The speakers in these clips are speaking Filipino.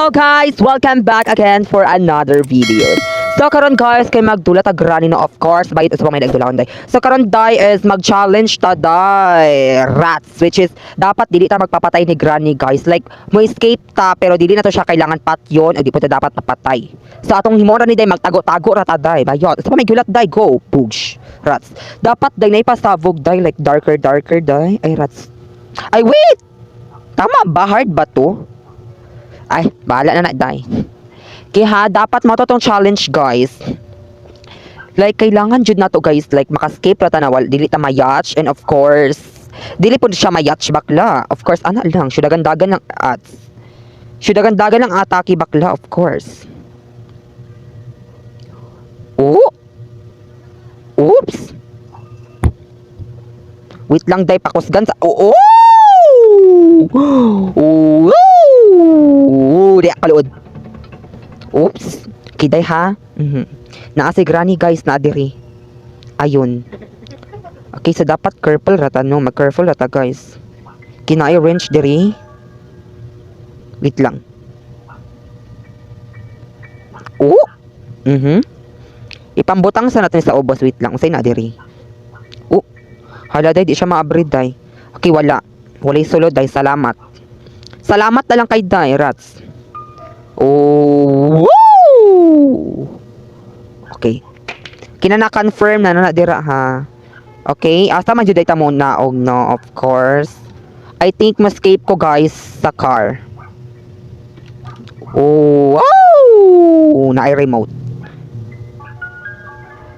Hello guys! Welcome back again for another video. So karon guys kay magdulat ag granny no, of course bagit sa may nagdulawon day. So karon day is mag-challenge ta day rats, which is dapat dili ta magpapatay ni granny guys. Like mo escape ta pero dili na to siya kailangan patyon o di po ta dapat mapatay. So atong himora ni day magtago-tago ra ta day. Bayot. So may gulat day go push rats. Dapat day nay pasabog day like darker day. Ay rats. Ay wait. Tama ba hard ba to? Ay, bahala na day. Kaya dapat mo to tong challenge guys. Like kailangan jud na to guys, like maka-escape ra ta na dili ta mayatch, and of course dili pud siya mayatch bakla. Of course ana lang syudagan-dagan ng ads. Syudagan-dagan ng atake bakla of course. Oh. Oops. Wait lang day pakusgan sa oh. Oh. Di kaluod. Oops. Kiday ha. Naa si granny guys na diri. Ayun. Okay, so dapat careful rata no, mag-careful rata guys. Kinaay range diri. Wait lang. Oh. Ipambutang sa natin sa ubos, wait lang. Unsay na diri? Oh. Hala day di siya ma-upgrade day. Okay, wala. Walay sulod day, salamat. Salamat na lang kay day, rats. Oh. Woo! Okay. Kinana-confirm na dira ha. Okay, asa man jud ta mo naog no, of course. I think ma-escape ko guys sa car. Oh, wow! Na-remote.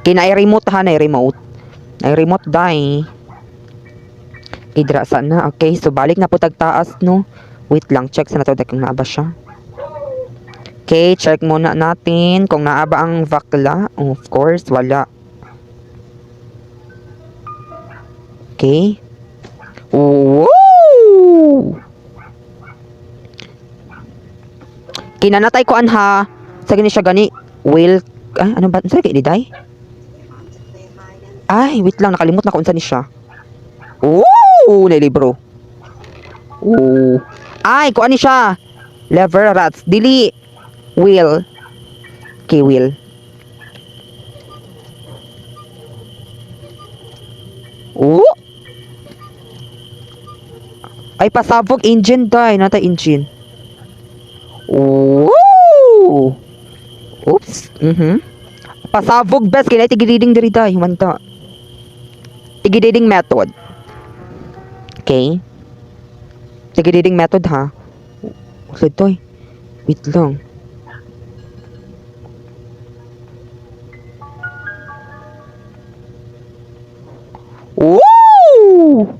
Kina-remote ha, na-remote. Na-remote dai. Idra sana. Okay, so balik na po tagtaas no. Wait lang, check sa nato kung naaba siya. Okay, check muna natin kung naaba ang bakla. Of course, wala. Okay. Woo! Kinanatay ko anha. Sa gani siya gani. Will. Ay, ano ba? Saan kayo day? Ay, wait lang. Nakalimut na kung saan siya. Woo! Nilibro. Woo. Ay, kuan ni siya. Lever rats. Dili. Will. Okay, will. Oh. Ay, pasabog engine day. Nata engine. Oh. Oops. Pasabog best. Kaya tigididing diri day. Humanta. Tigididing method. Okay. Tigididing method ha. Ulit to eh. Wait lang. Woo!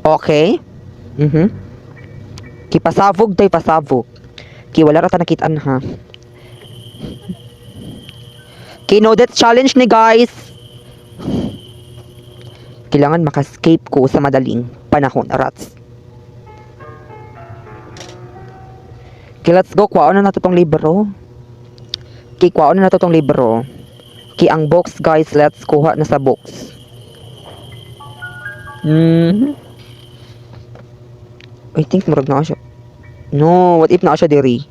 Okay. Pasabog day pasabog. Wala ra ta nakitaan ha. No that challenge ni guys. Kailangan maka-escape ko sa madaling panahon, rats. Okay, let's go. Kuwaon na nato tong libro. Okay, kuwaon na nato tong libro. Okay, ang box guys, let's kuha na sa box. I think murag na siya. No, what if na siya diri?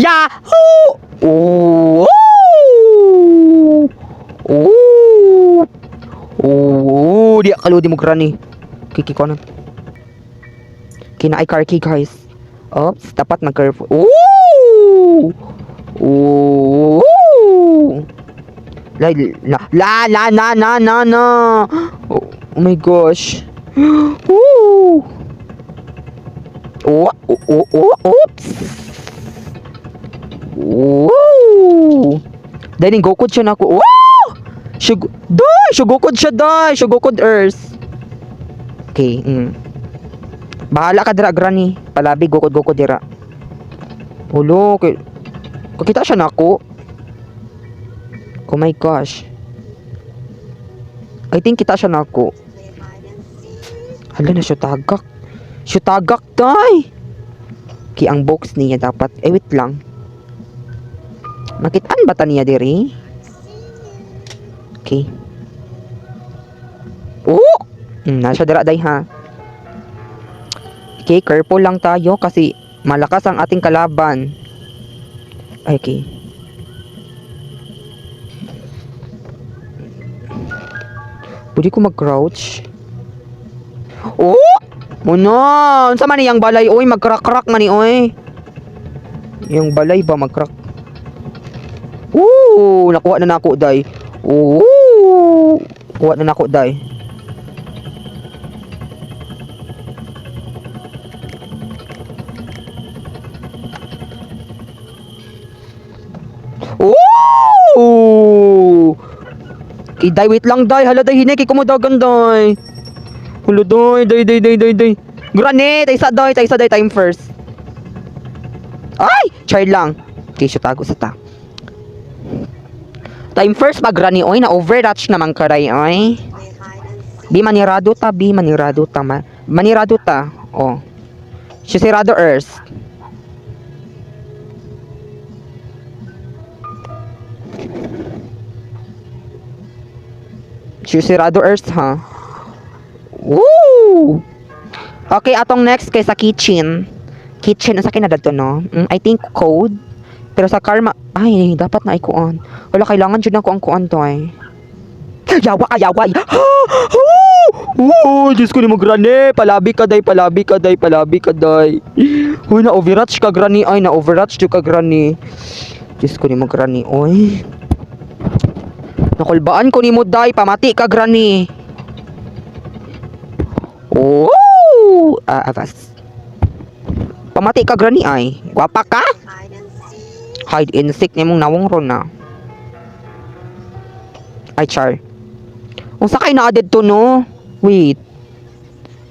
Yahoo! Oh! Oh! Oh! Di kaludi mo granny. Kiki ko na. Kinaay car key guys. Oops, dapat mag-careful. Oh! Oh! La oh my gosh. Woo! Oops. Woo! Dahil gokod siya na ako. Wow! Shugokod siya dai. Shugokod earth. Okay. Bahala ka dira granny. Palabi gokod dira. Ulo. Kakita siya na ako. Oh my gosh. I think kita siya na ako. Hala na siya tagak. Siya tagak tay. Ki ang box niya dapat. Wait lang. Makitaan ba ta niya diri? Okay. Oh! Nasa dira day ha. Okay, careful lang tayo kasi malakas ang ating kalaban. Okay. Pwede ko mag-crouch? Oh! Muna! Unsa man niyang balay, oy? Mag-crack-crack man ni, oy. Yung balay ba mag-crack? Ooh! Nakuha na nako, day. Ooh! Kuha na nako, day. Ooh! Okay, day, wait lang, day. Hala, day, hinay. Kay kumudagan, day. Hala, day. Granite! Tay sa day, time first. Ay! Try lang. Okay, siya tago sa ta. Time first, mag-rani, oy. Na-overratch naman karay, oy. Manirado ta. Manirado ta. Oh. Siya si Rado Earth. Susirado Earth, ha? Woo! Okay, atong next kay sa kitchen. Kitchen, sa akin na dito, no? I think code. Pero sa karma, ay, dapat na ikuan. Wala, kailangan dyan ako ang kuan to, ay. Yawa. Oh, Diyos ko ni mo, grane. Palabi ka, day. Uy, na-overratch ka, grani. Ay, na-overratch ka, grani. Diyos ko ni mo, grani. Uy. Nakulbaan ko ni mo, day. Pamati ka, grani. Oh! Avas. Pamati ka, grani, ay. Gwapa ka? Hide and seek ni mong nawong ron, na. Ay, char. Kung sakay na added to, no? Wait.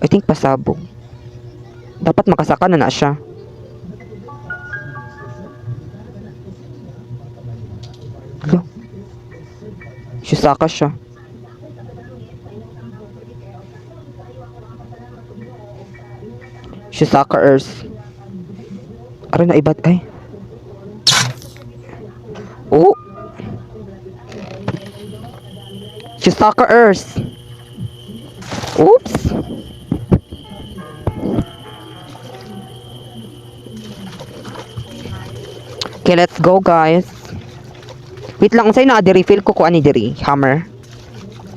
I think pasabog. Dapat makasaka na siya. Hello? Saka siya. Saka Earth. Aray na ibat ay. Oh. Saka Earth. Oops. Okay, let's go, guys. Wait lang, unsay na refill ko ani diri, hammer.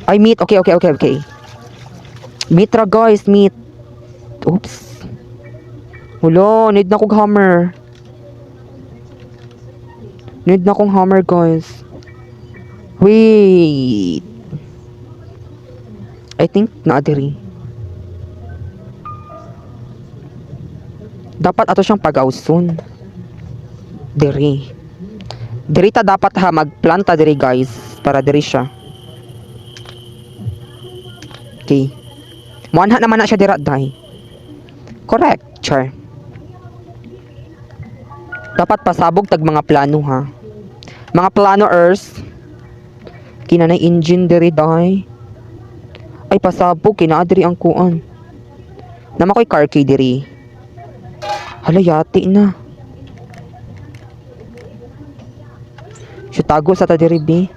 Ay, meat. Okay. Meat ra, guys, meat. Oops. Wala, need na kong hammer. Guys. Wait. I think na diri. Dapat ato siyang pag-auson. Diri ta dapat ha magplanta diri, guys, para diri siya. Okay. Muanha naman na siya dira, day. Correct, char. Dapat pasabog tag mga plano, ha. Mga plano, Earth. Kinanay engine diri, day. Ay, pasabog kina diri ang kuan. Nama ko'y car key diri. Hala, yati na. Tago sa tadiribi.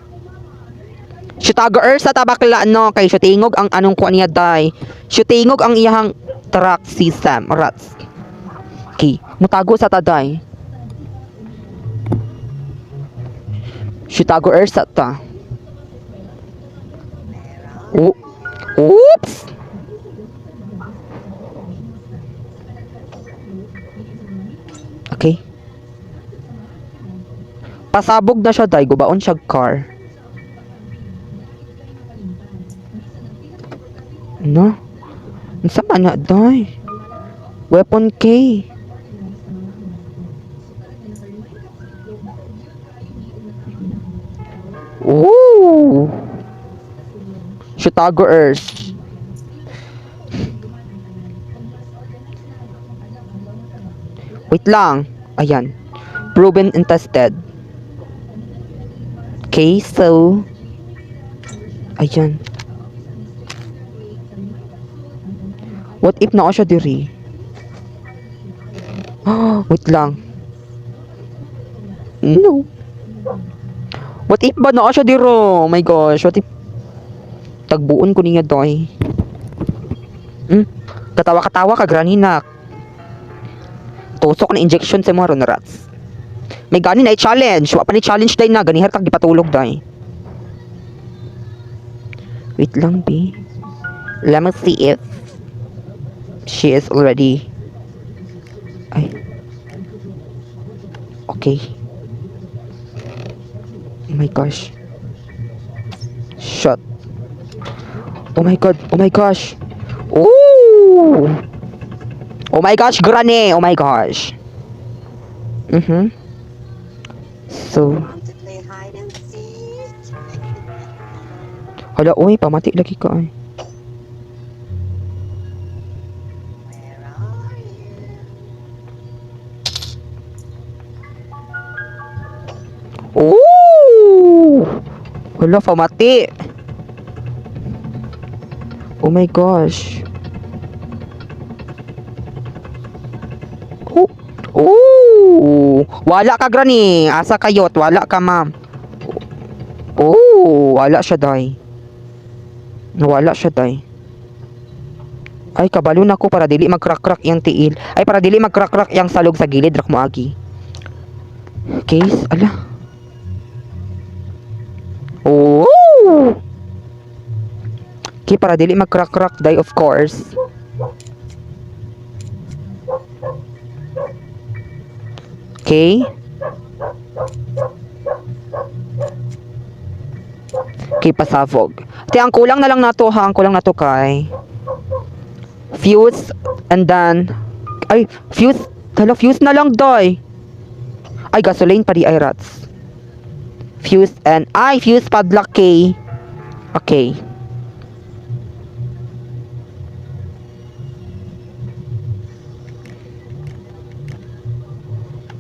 Tago Earth sa tabakla, no? Kay tingog ang anong kuan niya, day. Tingog ang iyahang track system. Rats. Okay. Mutago sa taday. Tago Earth sa ta. Oh. Oops. Okay. Pasabog na siya, day. Gubaon siya car. No? Unsa man na, day? Weapon K. Ooh. Chicago Earth. Wait lang. Ayan. Proven and tested. Okay, so ayan. What if na siya diri? Wait lang. No. What if ba na siya diro? Oh my gosh, what if tagbuon ko niya, doy. Katawa ka, graninak. Tusok na injection sa mga ron rats. May gani na i-challenge. Wa pa ni challenge day na. Gani hartag di patulog day. Wait lang, B. Let me see if she is already... Ay. Okay. Oh my gosh. Shut. Oh my god. Oh my gosh. Ooh. Oh my gosh, Granny. Oh my gosh. So, Want to play hide and seek? hala, uy, pamati lagi ka ay. Where are you? Ooh! Hala, pamati. Oh my gosh. Oh. Ooh! Wala ka, Granny. Asa kayot? Wala ka, ma'am. Oh, wala siya, day. Wala siya, day. Ay, kabalo na ko para dili magkrak-krak yung tiil. Ay, para dili magkrak-krak yung salog sa gilid. Rak mo agi. Case, ala. Oh! Okay, para dili magkrak-krak, day, of course. Okay. Okay, pasabog. Ate, ang kulang na lang nato ha. Ang kulang na to kay fuse and then ay, fuse. Hala, fuse na lang, doy. Ay, gasoline pa di ay rats. Fuse and ay, fuse padlock K. Okay.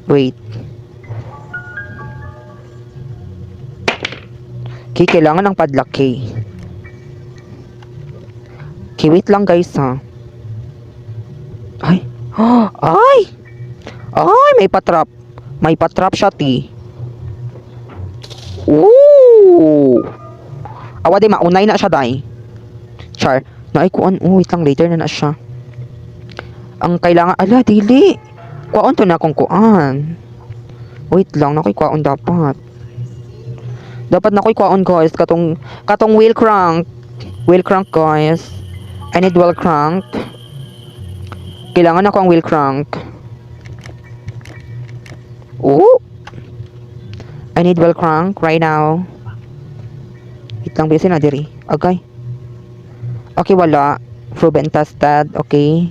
Wait. Okay, kailangan ng padlock K. Okay, wait lang guys ha. Ay. Ay! Ay, may patrap. May patrap siya, T. Ooh! Awa di, maunay na siya, day. Char. Naay kuan. Oh, wait lang, later na siya. Ang kailangan, ala, dili. Kuan to na akong kuan. Wait lang, nakoy kuan dapat. Dapat nakoy kuan, guys. Katong wheel crank. Wheel crank, guys. I need wheel crank. Kailangan ako ang wheel crank. Oh! I need wheel crank right now. Wait lang, busy na diri. Okay. Okay, wala. Proven tested. Okay.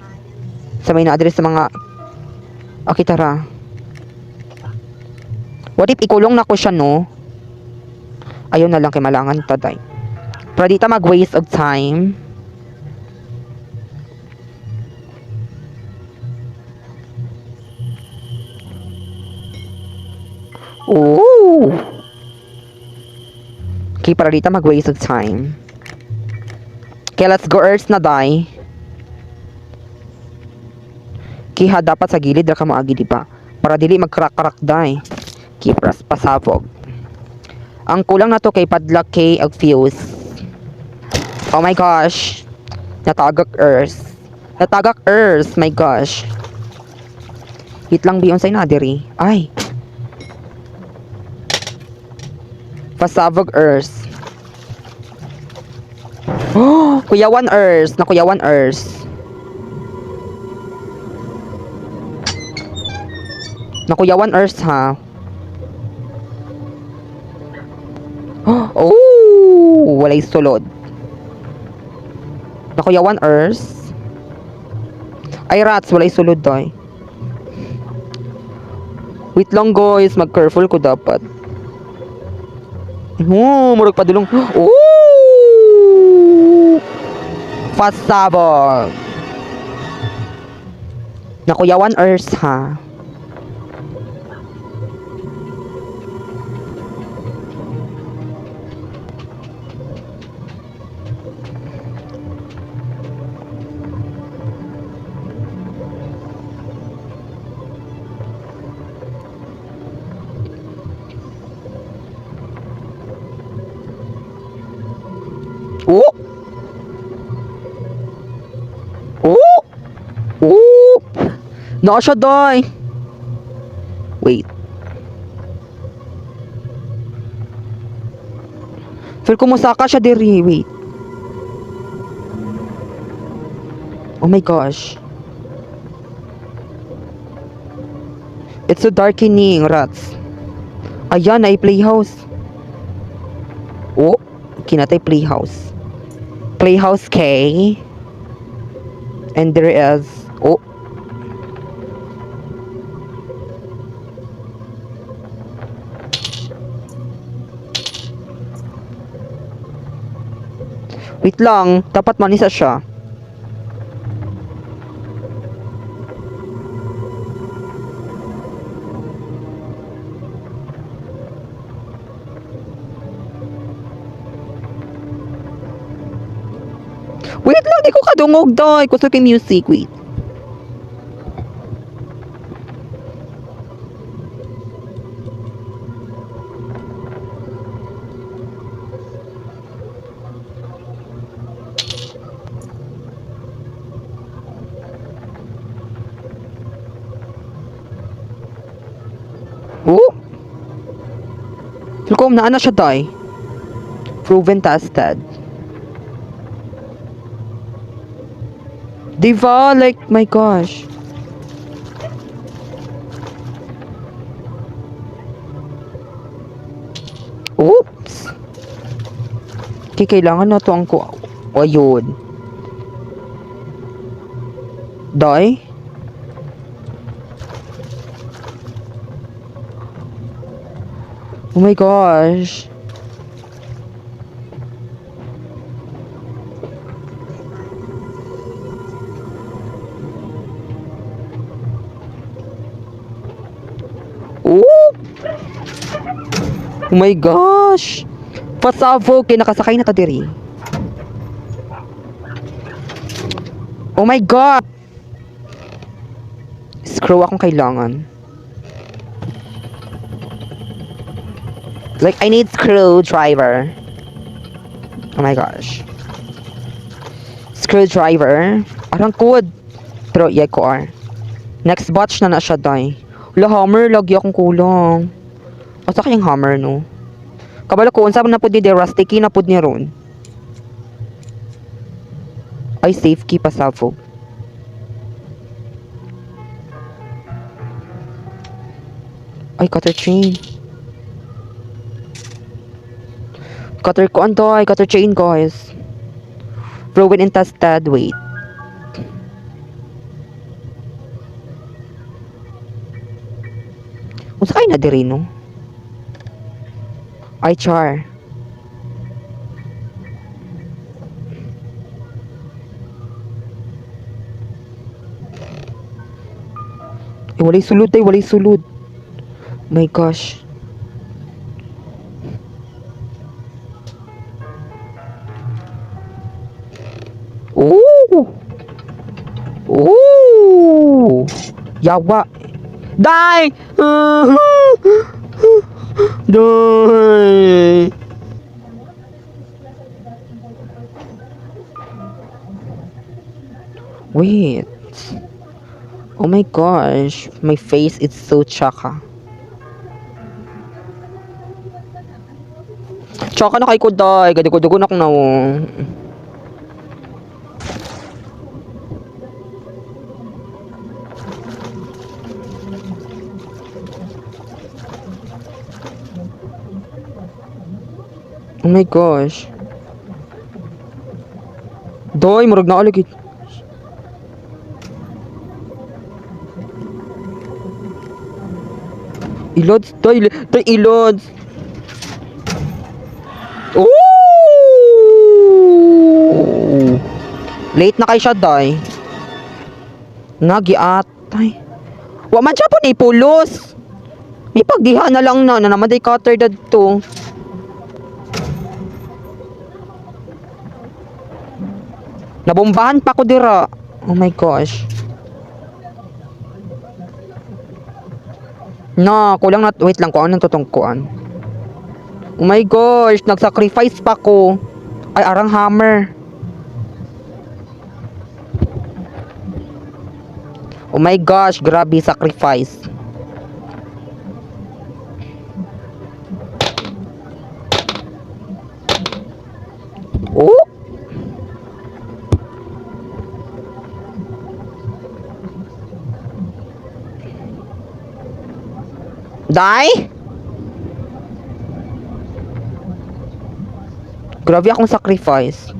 Sa may na-address sa mga... Okay, tara. What if ikulong na ko siya, no? Ayun na lang kay malangan taday. Para di ta mag-waste of time. Ooh! Okay, para di ta mag-waste of time. Okay, let's go Earth na, day. Okay, ha, dapat sa gilid ra ka maagi, di ba? Para dili mag-crack-crack, day. Okay, pasabog. Ang kulang na to kay padlock K ag fuse. Oh my gosh. Natagak Earth. Natagak Earth. My gosh. Hit lang biyon say na diri. Ay. Pasabog Earth. Oh, kuyawan Earth. Na kuyawan Earth. Na kuyawan Earth ha. Oh, walay sulod. Nakuyawan Earth. Ay rats, walay sulod doy. Wait lang guys, mag-careful ko dapat. Murag padulong. Oh! Pasabog. Nakuyawan Earth ha. Oh! Oh! Oh! Naa siya, day. Wait. Feel ko musaka siya diri. Wait. Oh my gosh. It's so darkening, rats. Ayan, ay playhouse. Oh, kinatay playhouse. Playhouse K. And there is... Oh. Wait lang, dapat manisa siya. Wait lang, di ko kadungog daw. Gusto ko yung music, wait. Oh! Feel ko, naan na siya daw. Proven tested. Diva, like, my gosh. Oops. Okay, kailangan na to ang ko. O, ayun. Day? Oh my gosh. Oh! Oh my gosh! Pasabog kay nakasakay na ta diri. Oh my god! Screw akong kailangan. Like, I need screwdriver. Oh my gosh. Screwdriver. Arang code. Pero, yeah ko are. Next batch na siya, day. Wala, hammer. Lagi akong kulang. Asa kayang hammer, no? Kabalo ko, unsa na po di rusty na po niya ron. Ay, safe key pa sa phone. Ay, cutter chain. Cutter ko antoy, cutter chain guys. Proven and tested, wait. Unsa kay na diri no? Ay char. Walay sulod ay walay sulod. My gosh. Ooh! Ooh! Yawa! Die! Die! Wait. Oh my gosh. My face is so chaka. Chaka na kay ko, die. Gadugo-dugo na kong nawo. Oh my gosh. Doy, murag na ulit. Ilods, doy, doy, ilods. Ooh! Late na kay siya, doy. Nagiatay. Wa man siya po ni pulos. May pagdiha na lang na naman day cutter dadto. Nabombahan pa ko dira. Oh my gosh. No, kulang na. Wait lang, kuan nang tutungkuan. Oh my gosh, nag-sacrifice pa ko. Ay, arang hammer. Oh my gosh, grabe sacrifice. Day? Grabe akong sacrifice.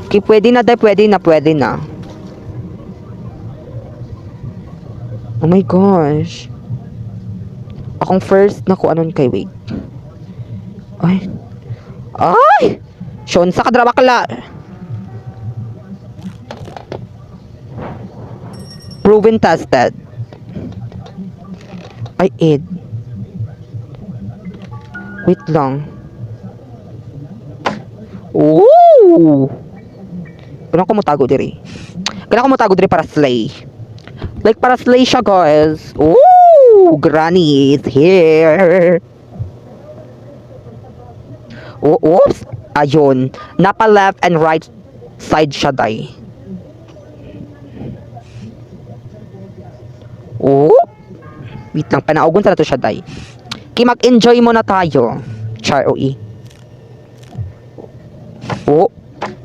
Okay, pwede na, Day. Pwede na, pwede na. Oh my gosh. Akong first na kung anon kay wait. Ay. Ay! Sean, sa kadra Proven tested. Ay, Ed. Wait lang. Ooh! Kailangan ko mutago diri. Kailangan ko mutago diri para slay. Like, para slay siya, guys. Ooh! Granny is here. Oh, oops! Ayun. Napa left and right side siya, day. Oh! Wait lang, panaugon sa na to siya, day. Kaya mag-enjoy muna tayo. Char, oi. Oh!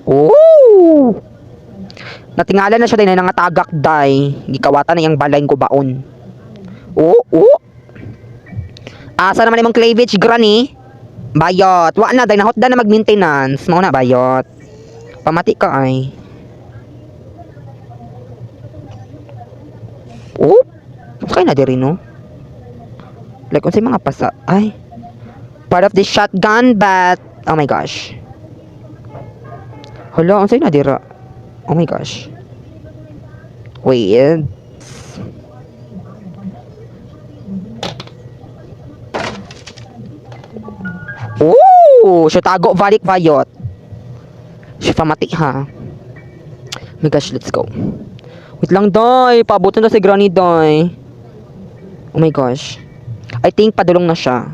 Oh! Natingala na siya, day, na nangatagak, day. Gikawata na yung balay ko baon. Oh! Oh! Asa naman imong cleavage, granny? Bayot. Wa na, day, nahot na mag-maintenance. Mauna, bayot. Pamati ka, ay. Oh! Kaya na diri, no? Like, unsay mga pasa. Ay. Part of the shotgun, but... Oh my gosh. Hala, unsay na dira? Oh my gosh. Wait. Oh! Siya tago, balik bayot. Siya pamati, ha? Oh my gosh, let's go. Wait lang, day. Paabutan na si Granny, day. Oh my gosh. I think padulong na siya.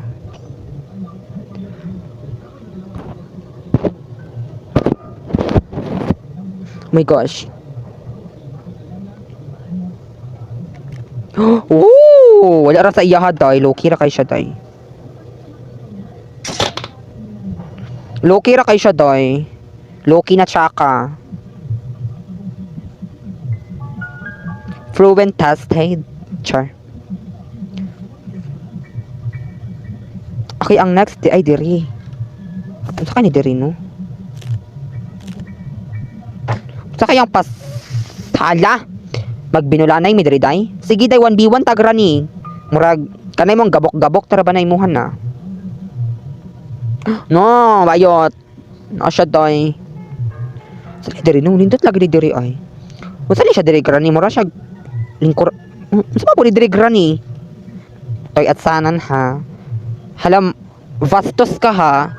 Oh my gosh. Oh! Wala ra sa iyaha, day. Low-key ra kay siya, day. Low-key ra kay siya, day. Low-key na tsaka. Proven tested. Char. Okay, ang next ay diri. Ano sa kanya diri, no? Sa kayang pas... Hala! Magbinulanay mi diri, day. Sige, day, 1v1 tagra ni. Murag, kanay mong gabok-gabok tara ba na imuhan na? No, bayot. Asya, day. Sa diri, no? Nindot lagi di diri, ay. Sali siya diri, granny. Mura siya lingkor... Sa pa po di diri, granny? Toy at sanan, ha? Hala, vastos ka, ha?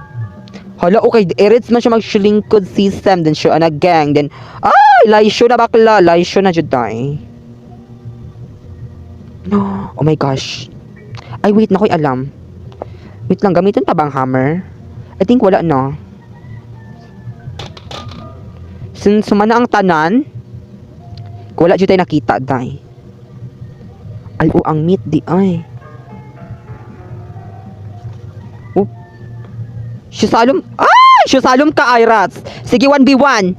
Hala, okay, erits man siya mag-lingkod system, then siya nag-gang, then, ay, laisyo na bakla, laisyo na jud day. Oh my gosh. Ay, wait, nakoy alam. Wait lang, gamitin pa bang hammer? I think wala na. Since sumana ang tanan, wala jud tayo nakita, day. Ay, oh, ang meat di, ay. Oh. Shusalom. Ah! Shusalom ka, Irats. Sige, 1v1.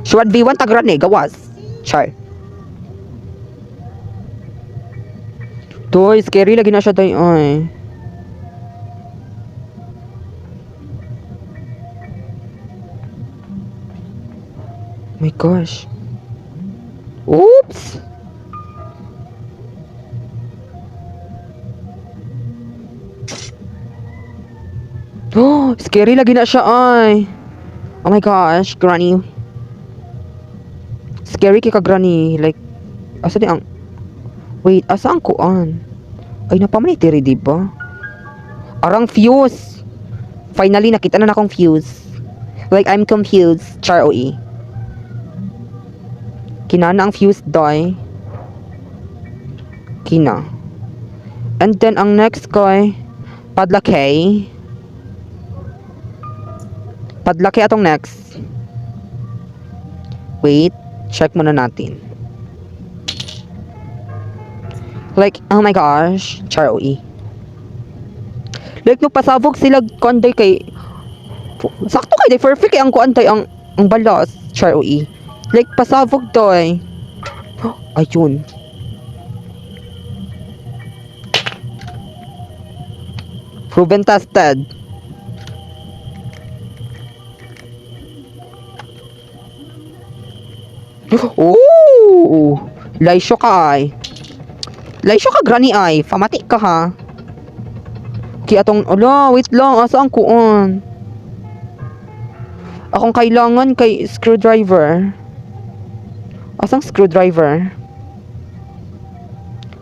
1v1 tagran eh. Gawas. Char. Toy, scary lagi na siya tayo. Ay. My gosh. Oops. Oh, scary lagi na siya, ay. Oh my gosh, granny. Scary kay ka, granny. Like, asa di ang... Wait, asa ang kuan? Ay, napamanay tiri, diba? Arang fuse. Finally, nakita na akong fuse. Like, I'm confused. Char OE. Kinana ang fuse, doy. Kina. And then, ang next koy, padlakay. Padlaki atong next. Wait, check muna natin. Like, oh my gosh, char OE. Like, no, pasabog sila konday kay... Sakto kay, perfect kay ang kuantay, ang balas, char OE. Like, pasabog to eh. Ayun. Proven tested. Oh! Laisyo ka ay. Laisyo ka granny ay. Famati ka ha. Kaya atong, ala, wait lang. Asa ang kuon? Akong kailangan kay screwdriver. Asang screwdriver?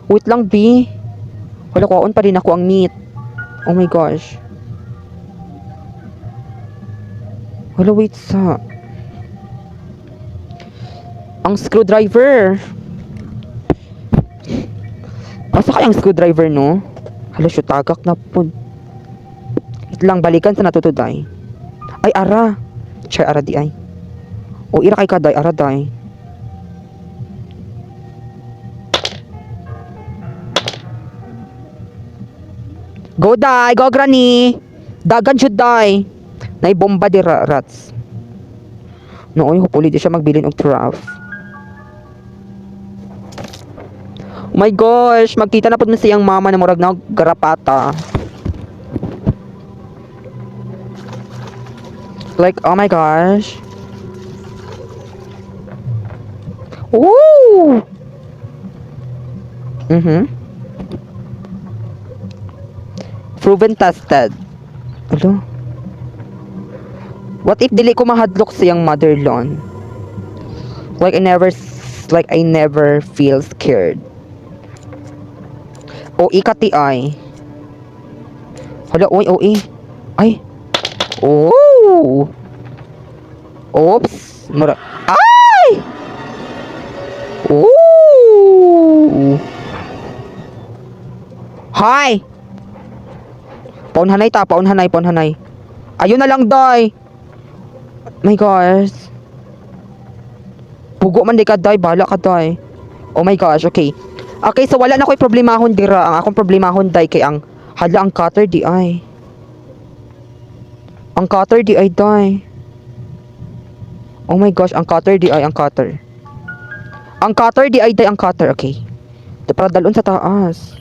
Wait lang, B. Wala kuon pa rin ako ang meat. Oh my gosh. Wala, wait sa... Ang screwdriver. Asa kayang screwdriver, no? Hala, shoot, tagak na po. Wait lang, balikan sa natutuday. Ay, ara. Char, ara di ay. O, ira kay kaday, ara day. Go, day! Go, granny! Dagan should die! Naibomba di rats. Nooy, hopefully di siya magbilin og trap. Oh my gosh, magkita na po na siyang mama na murag na garapata. Like, oh my gosh. Ooh! Proven tested. Alo? What if dili ko mahadlok siyang mother lawn? Like I never feel scared. O ikati ay. Hala, oy, oy. Ay. Oh. Oops. Mura. Ay! Oh. Hi. Paunhanay ta, paunhanay. Ayun na lang, day. My gosh. Pugo man di ka, day. Bala ka, day. Oh my gosh, okay. Okay, so wala na ko'y problemahon dira. Ang akong problemahon, day, kay ang hala, ang cutter di ay. Ang cutter di ay, day. Oh my gosh, ang cutter di ay, ang cutter. Ang cutter di ay, day, ang cutter. Okay. Para dalon sa taas.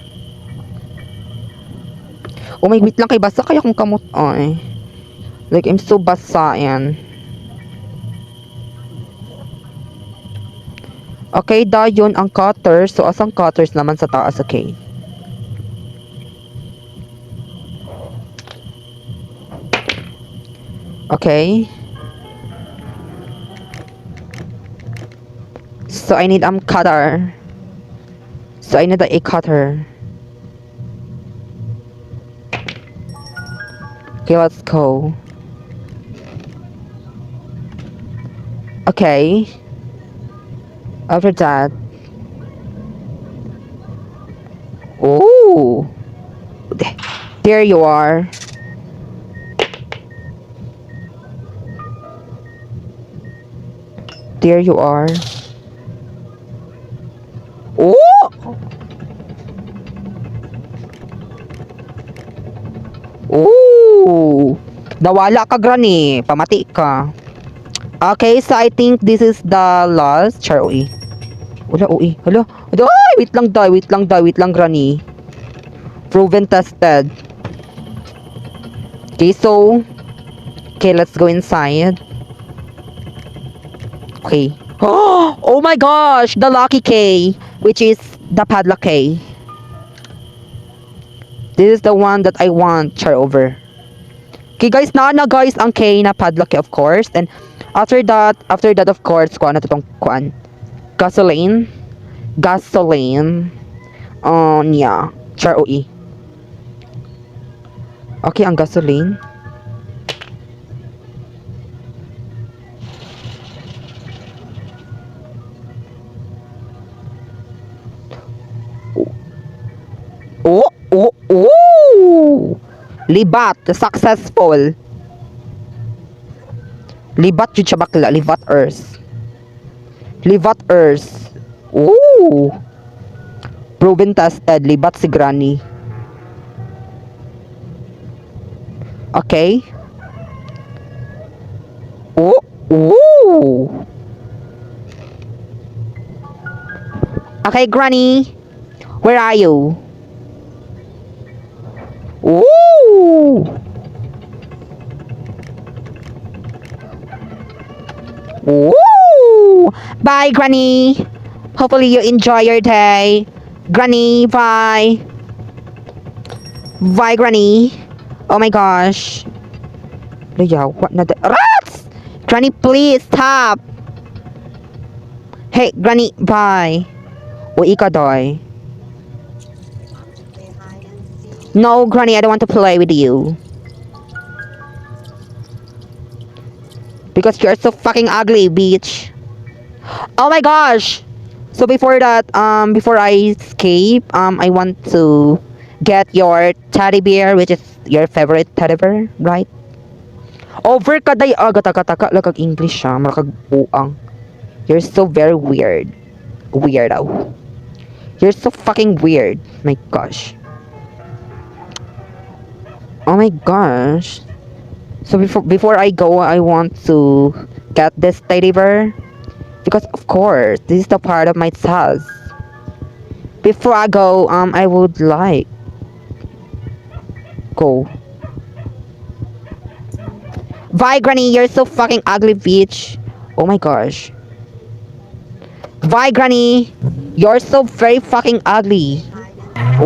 Oh my, wait lang, kay basa kaya kung kamot ay. Like, I'm so basa yan. Okay, dayon ang cutter. So, asang cutters naman sa taas, okay. Okay. So, I need cutter. So, I need a cutter. Okay, let's go. Okay. After that. Oh. There you are. There you are. Oh! Oh! Nawala ka, granny. Pamati ka. Okay, so I think this is the last. Char, oi. Wala, oi. Hala. Ay, wait lang, granny. Proven tested. Okay, so. Okay, let's go inside. Okay. Oh my gosh! The lucky key. Which is the padlock key. This is the one that I want. Char, over. Okay, guys. Na guys, ang key na padlock key, of course. And after that, of course, kuha na itong kuan. Gasoline. Yeah. Char, oi. Okay, ang gasoline. Oh! Libat, successful. Libat jud siya bakla, libat earth. Ooh! Proven tested, libat si granny. Okay. Oh! Okay, Granny. Where are you? Ooh! Ooh! Bye, Granny. Hopefully you enjoy your day. Granny, bye. Bye, Granny. Oh my gosh. Luyaw, what na rats! Granny, please stop. Hey, Granny, bye. Uwi ka, doy. Play hide and seek. No, Granny, I don't want to play with you. Because you're so fucking ugly, bitch. Oh my gosh! So before that, before I escape, I want to get your teddy bear, which is your favorite teddy bear, right? Over ka day aga taka lakag English siya, marakag buang. You're so very weird. Weirdo. You're so fucking weird. My gosh. Oh my gosh. So before I go, I want to get this teddy bear because of course this is the part of my task. Before I go, I would like go. Bye, Granny. You're so fucking ugly, bitch. Oh my gosh. Bye, Granny. You're so very fucking ugly. Hide and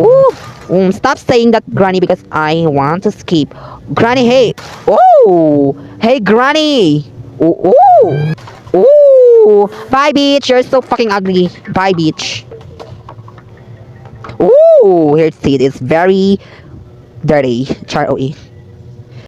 Ooh. Stop saying that, Granny, because I want to skip. Granny, hey. Oh. Hey, Granny. Ooh. Ooh. Ooh. Bye, bitch. You're so fucking ugly. Bye, bitch. Ooh. Here's it. It's very dirty. Char OE.